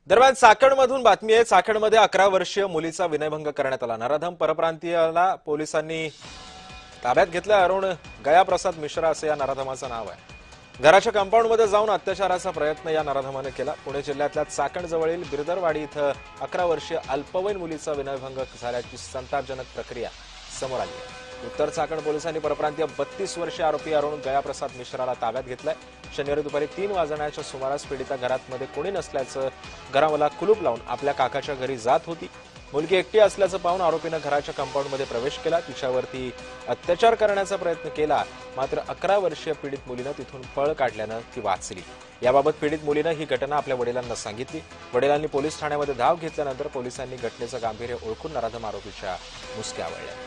दरम्यान चाकणमधून बातमी आहे। चाकणमध्ये 11 वर्षीय मुलीचा विनयभंग करण्यात आला। नराधम परप्रांतीयाला पोलिसांनी ताब्यात घेतलं। अरुण गयाप्रसाद मिश्रा असे या नराधमाचं नाव आहे। घराच्या कंपाऊंडमध्ये जाऊन अत्याचाराचा प्रयत्न या नराधमाने केला। पुणे जिल्ह्यातल्या चाकणजवळील बिरदरवाडी इथं 11 वर्षीय अल्पवयीन मुलीचा विनयभंग झाल्याची संतापजनक प्रक्रिया समोर आली आहे। उत्तर चाकण पोलिसांनी परप्रांतीय 32 वर्षीय आरोपी अरुण गयाप्रसाद मिश्राला ताब्यात घेतलाय। शनिवारी दुपारी 3 वाजण्याच्या सुमारास पीडिता घरामध्ये कोणी नसल्याचं घराला कुलूप लावून आपल्या काकाच्या घरी जात होती। मुलगी एकटी असल्याचं पाहून आरोपीनं घराच्या कंपाऊंडमध्ये प्रवेश केला। तिच्यावरती अत्याचार करण्याचा प्रयत्न केला, मात्र 11 वर्षीय पीडित मुलीनं तिथून पळ काढल्यानं ती वाचली। याबाबत पीडित मुलीनं ही घटना आपल्या वडिलांना सांगितली। वडिलांनी पोलीस ठाण्यामध्ये धाव घेतल्यानंतर पोलिसांनी घटनेचं गांभीर्य ओळखून नराधम आरोपीच्या मुसक्या आवळल्या।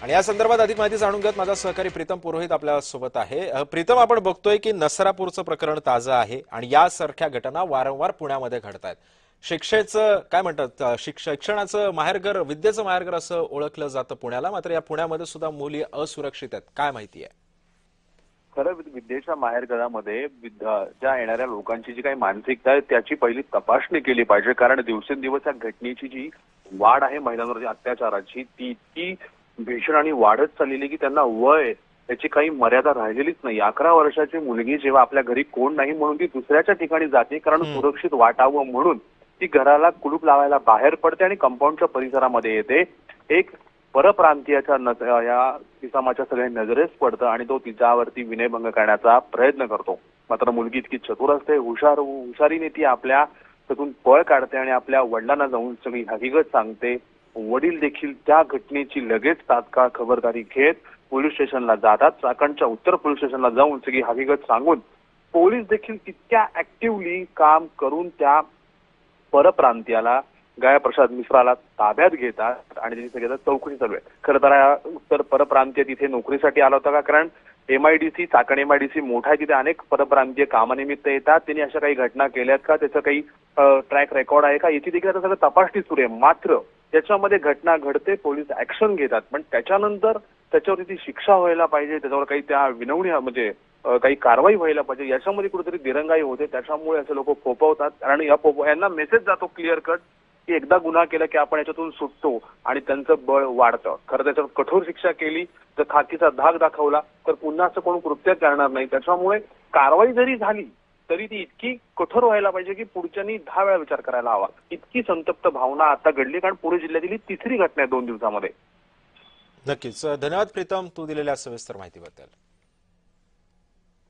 आणि या संदर्भात अधिक माहिती जाणून घेत माझा सहकारी प्रीतम पुरोहित आपल्या सोबत आहे। प्रीतम, आपण बघतोय की नसरापूरचं प्रकरण ताजं आहे आणि यासारख्या घटना वारंवार पुण्यामध्ये घडतायत। शिक्षेचं काय म्हणतात, शिक्षणाचं माहेरघर, विद्येचं माहेरघर असं ओळखलं जातं पुण्याला, मात्र या पुण्यामध्ये सुद्धा मुली असुरक्षित आहेत। काय माहिती आहे? खरं विद्येच्या माहेरघरामध्ये ज्या येणाऱ्या लोकांची जी काही मानसिकता आहे त्याची पहिली तपासणी केली पाहिजे, कारण दिवसेंदिवस या घटनेची जी वाढ आहे महिलांवरच्या अत्याचाराची ती इतकी भीषण आणि वाढत चाललेली की त्यांना वय त्याची काही मर्यादा राहिलेलीच नाही। 11 वर्षाची मुलगी जेव्हा आपल्या घरी कोण नाही म्हणून ती दुसऱ्याच्या ठिकाणी जाते, कारण सुरक्षित वाटावं म्हणून ती घराला कुलूप लावायला बाहेर पडते आणि कंपाऊंडच्या परिसरामध्ये येते। एक परप्रांतीयाच्या या किसामाच्या सगळ्या नजरेस पडतं आणि तो तिच्यावरती विनयभंग करण्याचा प्रयत्न करतो। मात्र मुलगी इतकी चतुर असते, हुशारीने ती आपल्या त्यातून पळ काढते आणि आपल्या वडिलांना जाऊन सगळी हकीकत सांगते। वडील देखील त्या घटनेची लगेच तात्काळ खबरदारी घेत पोलीस स्टेशनला जातात। चाकणच्या उत्तर पोलीस स्टेशनला जाऊन सगळी हकीकत सांगून पोलीस देखील तितक्या ऍक्टिव्हली काम करून त्या परप्रांतीयाला गयाप्रसाद मिश्राला ताब्यात घेतात आणि त्याची सगळ्या चौकशी चालू आहे। खरं तर उत्तर परप्रांतीय तिथे नोकरीसाठी आला होता का? कारण MIDC चाकण MIDC मोठा आहे, तिथे अनेक परप्रांतीय कामानिमित्त येतात। त्यांनी अशा काही घटना केल्यात का, त्याचं काही ट्रॅक रेकॉर्ड आहे का, याची देखील आता सगळं तपासणी सुरू आहे। मात्र त्याच्यामध्ये घटना घडते, पोलीस ऍक्शन घेतात, पण त्याच्यानंतर त्याच्यावरती शिक्षा व्हायला पाहिजे, त्याच्यावर काही त्या विनवणी म्हणजे काही कारवाई व्हायला पाहिजे, याच्यामध्ये कुठेतरी दिरंगाई होते। त्याच्यामुळे असे लोक फोपवतात आणि यांना मेसेज जातो क्लिअर कट की एकदा गुन्हा केला की आपण याच्यातून सुटतो आणि त्यांचं बळ वाढतं। खरं त्याच्यावर कठोर शिक्षा केली, तर खाकीचा धाक दाखवला तर पुन्हा असं कोण कृत्य करणार नाही। त्याच्यामुळे कारवाई जरी झाली तरी ती इतकी कठोर व्हायला पाहिजे की पुढच्यांनी 10 वेळा विचार करायला हवा। इतकी संतप्त भावना आता घडली, कारण पुणे जिल्ह्यातील 3री घटना आहे 2 दिवसामध्ये। नक्कीच। धन्यवाद प्रीतम, तू दिलेल्या सविस्तर माहितीबद्दल।